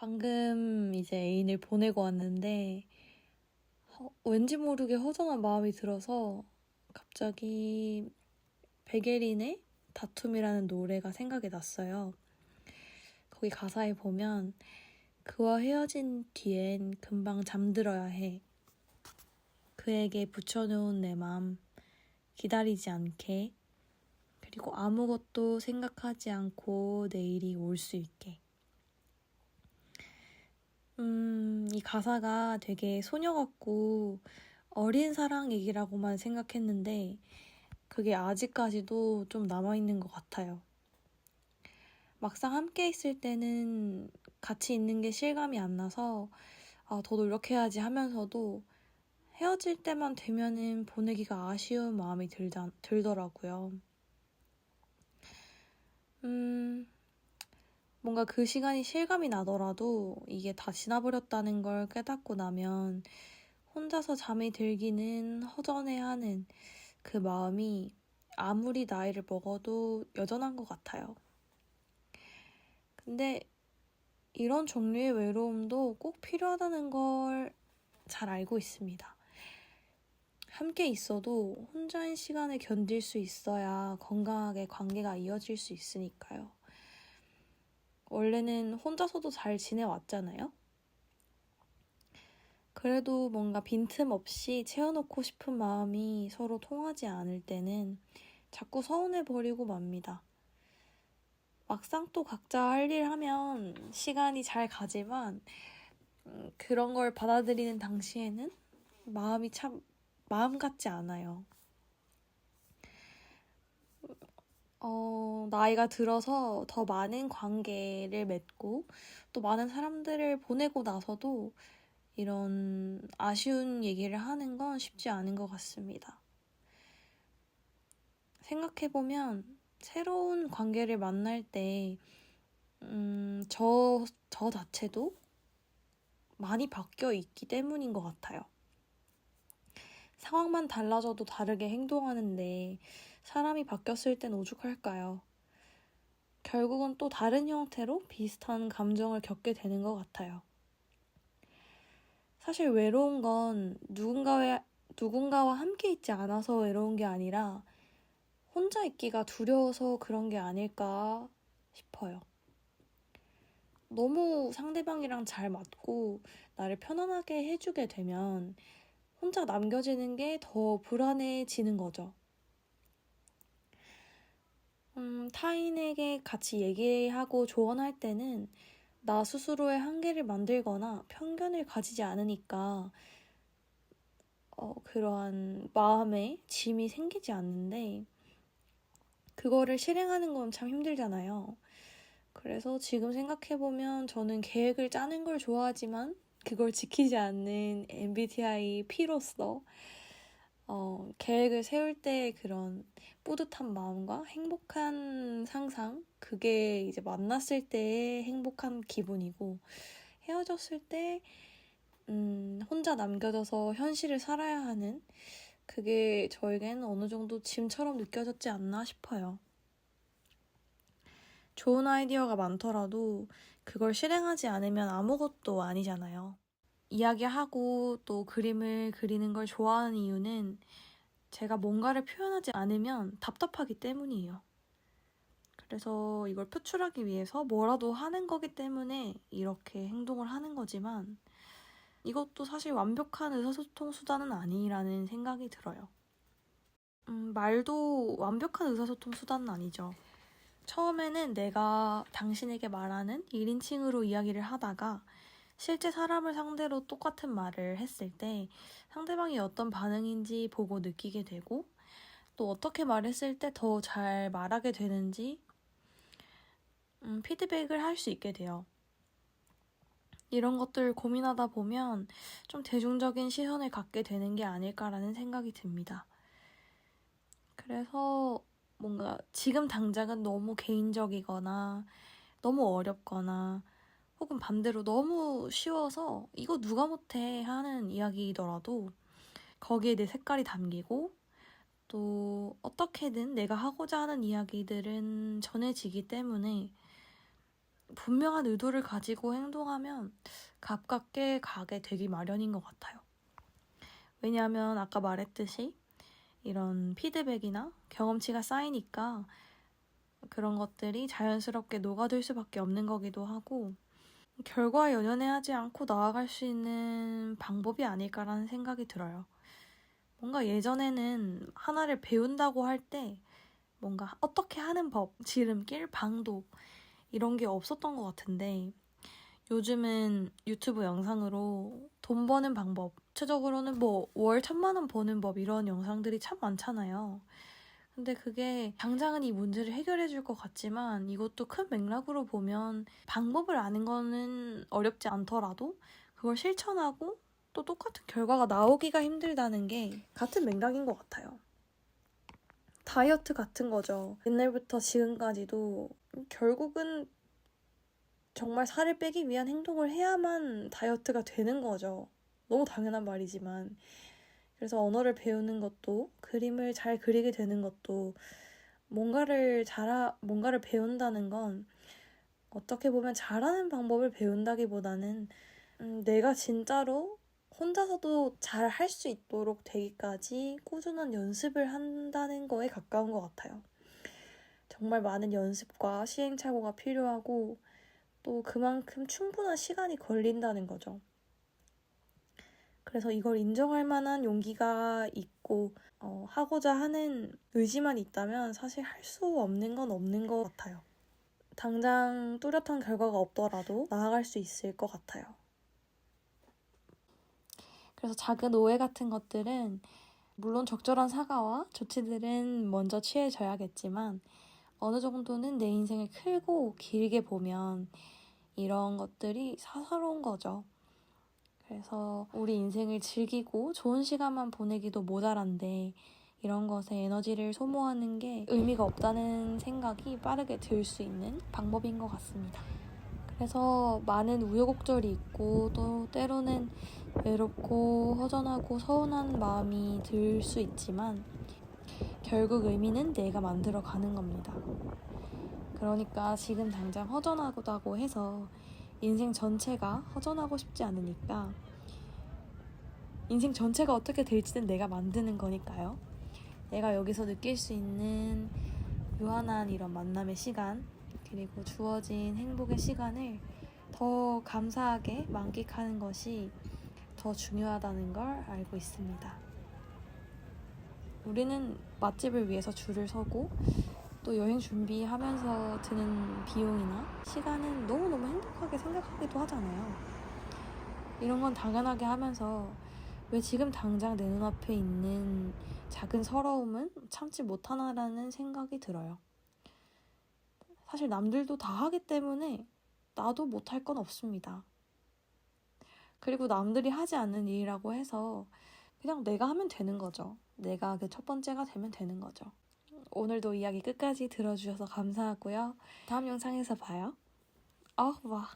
방금 이제 애인을 보내고 왔는데 왠지 모르게 허전한 마음이 들어서 갑자기 백예린의 다툼이라는 노래가 생각이 났어요. 거기 가사에 보면 그와 헤어진 뒤엔 금방 잠들어야 해. 그에게 붙여놓은 내 맘 기다리지 않게. 그리고 아무것도 생각하지 않고 내일이 올 수 있게. 이 가사가 되게 소녀 같고 어린 사랑 얘기라고만 생각했는데 그게 아직까지도 좀 남아있는 것 같아요. 막상 함께 있을 때는 같이 있는 게 실감이 안 나서 더 노력해야지 하면서도 헤어질 때만 되면은 보내기가 아쉬운 마음이 들더라고요. 뭔가 그 시간이 실감이 나더라도 이게 다 지나버렸다는 걸 깨닫고 나면 혼자서 잠이 들기는 허전해하는 그 마음이 아무리 나이를 먹어도 여전한 것 같아요. 근데 이런 종류의 외로움도 꼭 필요하다는 걸 잘 알고 있습니다. 함께 있어도 혼자인 시간을 견딜 수 있어야 건강하게 관계가 이어질 수 있으니까요. 원래는 혼자서도 잘 지내왔잖아요. 그래도 뭔가 빈틈없이 채워놓고 싶은 마음이 서로 통하지 않을 때는 자꾸 서운해버리고 맙니다. 막상 또 각자 할 일 하면 시간이 잘 가지만 그런 걸 받아들이는 당시에는 마음이 참 마음 같지 않아요. 나이가 들어서 더 많은 관계를 맺고 또 많은 사람들을 보내고 나서도 이런 아쉬운 얘기를 하는 건 쉽지 않은 것 같습니다. 생각해보면 새로운 관계를 만날 때 저 자체도 많이 바뀌어 있기 때문인 것 같아요. 상황만 달라져도 다르게 행동하는데 사람이 바뀌었을 땐 오죽할까요? 결국은 또 다른 형태로 비슷한 감정을 겪게 되는 것 같아요. 사실 외로운 건 누군가와 함께 있지 않아서 외로운 게 아니라 혼자 있기가 두려워서 그런 게 아닐까 싶어요. 너무 상대방이랑 잘 맞고 나를 편안하게 해주게 되면 혼자 남겨지는 게 더 불안해지는 거죠. 타인에게 같이 얘기하고 조언할 때는 나 스스로의 한계를 만들거나 편견을 가지지 않으니까 그러한 마음에 짐이 생기지 않는데 그거를 실행하는 건 참 힘들잖아요. 그래서 지금 생각해보면 저는 계획을 짜는 걸 좋아하지만 그걸 지키지 않는 MBTI P로서 계획을 세울 때 그런 뿌듯한 마음과 행복한 상상, 그게 이제 만났을 때의 행복한 기분이고 헤어졌을 때 혼자 남겨져서 현실을 살아야 하는 그게 저에겐 어느 정도 짐처럼 느껴졌지 않나 싶어요. 좋은 아이디어가 많더라도 그걸 실행하지 않으면 아무것도 아니잖아요. 이야기하고 또 그림을 그리는 걸 좋아하는 이유는 제가 뭔가를 표현하지 않으면 답답하기 때문이에요. 그래서 이걸 표출하기 위해서 뭐라도 하는 거기 때문에 이렇게 행동을 하는 거지만 이것도 사실 완벽한 의사소통 수단은 아니라는 생각이 들어요. 말도 완벽한 의사소통 수단은 아니죠. 처음에는 내가 당신에게 말하는 1인칭으로 이야기를 하다가 실제 사람을 상대로 똑같은 말을 했을 때 상대방이 어떤 반응인지 보고 느끼게 되고 또 어떻게 말했을 때 더 잘 말하게 되는지 피드백을 할 수 있게 돼요. 이런 것들 고민하다 보면 좀 대중적인 시선을 갖게 되는 게 아닐까라는 생각이 듭니다. 그래서 뭔가 지금 당장은 너무 개인적이거나 너무 어렵거나 혹은 반대로 너무 쉬워서 이거 누가 못해 하는 이야기이더라도 거기에 내 색깔이 담기고 또 어떻게든 내가 하고자 하는 이야기들은 전해지기 때문에 분명한 의도를 가지고 행동하면 가깝게 가게 되기 마련인 것 같아요. 왜냐하면 아까 말했듯이 이런 피드백이나 경험치가 쌓이니까 그런 것들이 자연스럽게 녹아들 수밖에 없는 거기도 하고 결과에 연연해하지 않고 나아갈 수 있는 방법이 아닐까라는 생각이 들어요. 뭔가 예전에는 하나를 배운다고 할 때 뭔가 어떻게 하는 법, 지름길, 방도 이런 게 없었던 것 같은데 요즘은 유튜브 영상으로 돈 버는 방법, 구체적으로는 뭐 월 1,000만 원 버는 법 이런 영상들이 참 많잖아요. 근데 그게 당장은 이 문제를 해결해 줄 것 같지만 이것도 큰 맥락으로 보면 방법을 아는 거는 어렵지 않더라도 그걸 실천하고 또 똑같은 결과가 나오기가 힘들다는 게 같은 맥락인 것 같아요. 다이어트 같은 거죠. 옛날부터 지금까지도 결국은 정말 살을 빼기 위한 행동을 해야만 다이어트가 되는 거죠. 너무 당연한 말이지만. 그래서 언어를 배우는 것도, 그림을 잘 그리게 되는 것도, 뭔가를 배운다는 건 어떻게 보면 잘하는 방법을 배운다기보다는 내가 진짜로 혼자서도 잘 할 수 있도록 되기까지 꾸준한 연습을 한다는 거에 가까운 것 같아요. 정말 많은 연습과 시행착오가 필요하고 또 그만큼 충분한 시간이 걸린다는 거죠. 그래서 이걸 인정할 만한 용기가 있고 하고자 하는 의지만 있다면 사실 할 수 없는 건 없는 것 같아요. 당장 뚜렷한 결과가 없더라도 나아갈 수 있을 것 같아요. 그래서 작은 오해 같은 것들은 물론 적절한 사과와 조치들은 먼저 취해져야겠지만 어느 정도는 내 인생을 크고 길게 보면 이런 것들이 사사로운 거죠. 그래서 우리 인생을 즐기고 좋은 시간만 보내기도 모자란데 이런 것에 에너지를 소모하는 게 의미가 없다는 생각이 빠르게 들 수 있는 방법인 것 같습니다. 그래서 많은 우여곡절이 있고 또 때로는 외롭고 허전하고 서운한 마음이 들 수 있지만 결국 의미는 내가 만들어 가는 겁니다. 그러니까 지금 당장 허전하다고 해서 인생 전체가 허전하고 싶지 않으니까 인생 전체가 어떻게 될지는 내가 만드는 거니까요. 내가 여기서 느낄 수 있는 유한한 이런 만남의 시간 그리고 주어진 행복의 시간을 더 감사하게 만끽하는 것이 더 중요하다는 걸 알고 있습니다. 우리는 맛집을 위해서 줄을 서고 또 여행 준비하면서 드는 비용이나 시간은 너무너무 행복하게 생각하기도 하잖아요. 이런 건 당연하게 하면서 왜 지금 당장 내 눈앞에 있는 작은 서러움은 참지 못하나라는 생각이 들어요. 사실 남들도 다 하기 때문에 나도 못할 건 없습니다. 그리고 남들이 하지 않는 일이라고 해서 그냥 내가 하면 되는 거죠. 내가 그 첫 번째가 되면 되는 거죠. 오늘도 이야기 끝까지 들어주셔서 감사하고요. 다음 영상에서 봐요. 와.